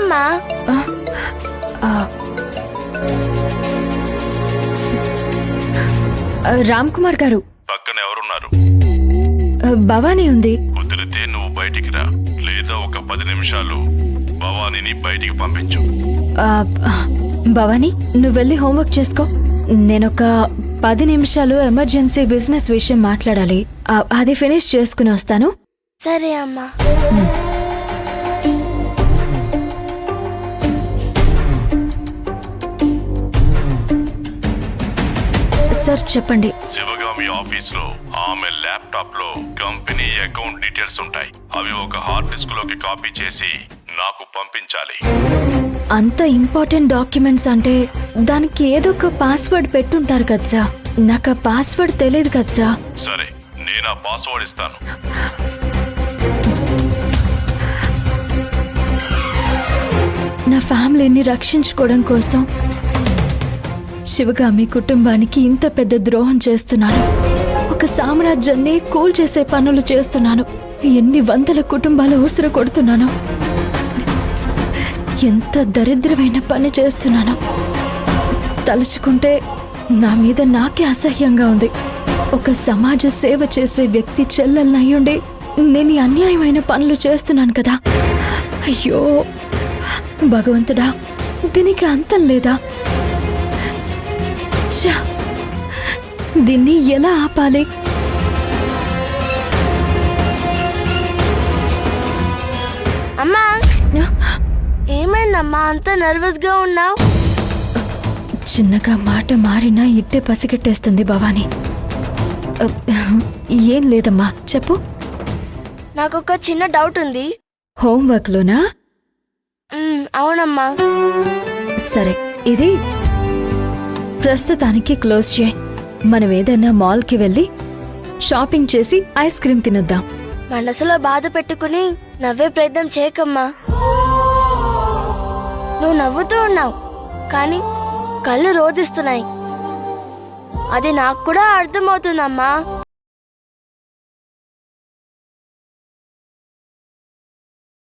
చెప్పమ్మా. రామ్ కుమార్ గారు, పక్కన ఎవరున్నారు? భవానీ ఉంది. కుదిరితే నువ్వు బయటికి రా, లేదా ఒక 10 నిమిషాలు భవానీని బయటికి పంపించు. భవానీ, నువ్వు వెళ్ళి హోంవర్క్ చేసుకో. నేనొక 10 నిమిషాలు ఎమర్జెన్సీ బిజినెస్ విషయం మాట్లాడాలి. అది ఫినిష్ చేసుకుని వస్తాను. సరే అమ్మా. సార్ చెప్పండి. శివగామి ఆఫీస్ లో ఆమె ల్యాప్టాప్ లో కంపెనీ అకౌంట్ డీటెయిల్స్ ఉంటాయి. అవి ఒక హార్డ్ డిస్క్ లోకి కాపీ చేసి నాకు పంపించాలి. అంత ఇంపార్టెంట్ డాక్యుమెంట్స్ అంటే దానికి ఏదో ఒక పాస్వర్డ్ పెట్టుంటారు కదా సార్. నాకు ఆ పాస్వర్డ్ తెలియదు కదా సార్. సరే, నేను ఆ పాస్వర్డ్ ఇస్తాను. నా ఫ్యామిలీని రక్షించుకోవడం కోసం శివగామి కుటుంబానికి ఇంత పెద్ద ద్రోహం చేస్తున్నాను. ఒక సామ్రాజ్యాన్ని కూల్చేసే పనులు చేస్తున్నాను. ఎన్ని వందల కుటుంబాలు ఉసురు కొడుతున్నాను. ఎంత దరిద్రమైన పని చేస్తున్నాను. తలుచుకుంటే నా మీద నాకే అసహ్యంగా ఉంది. ఒక సమాజ సేవ చేసే వ్యక్తి చెల్లెలనయ్యుండి నేను ఈ అన్యాయమైన పనులు చేస్తున్నాను కదా. అయ్యో భగవంతుడా, దీనికి అంతం లేదా? దీన్ని ఎలా ఆపాలి? అమ్మా, ఏమైందమ్మా అంత నర్వస్ గా ఉన్నావు? చిన్నగా మాట మారినా ఇట్టే పసిగట్టేస్తుంది భవానీ. ఏం లేదమ్మా, చెప్పు. నాకొక చిన్న డౌట్ ఉంది. హోంవర్క్ లోనా? అవునమ్మా. సరే, ఇది ప్రస్తుతానికి క్లోజ్ చేయి. మనం ఏదైనా మాల్కి వెళ్ళి షాపింగ్ చేసి ఐస్ క్రీమ్ తినొద్దాం. మనసులో బాధ పెట్టుకుని నవ్వే ప్రయత్నం చేయకమ్మా. నువ్వు నవ్వుతూ ఉన్నావు, కానీ కళ్ళు రోదిస్తున్నాయి. అది నాకు కూడా అర్థమవుతుందమ్మా.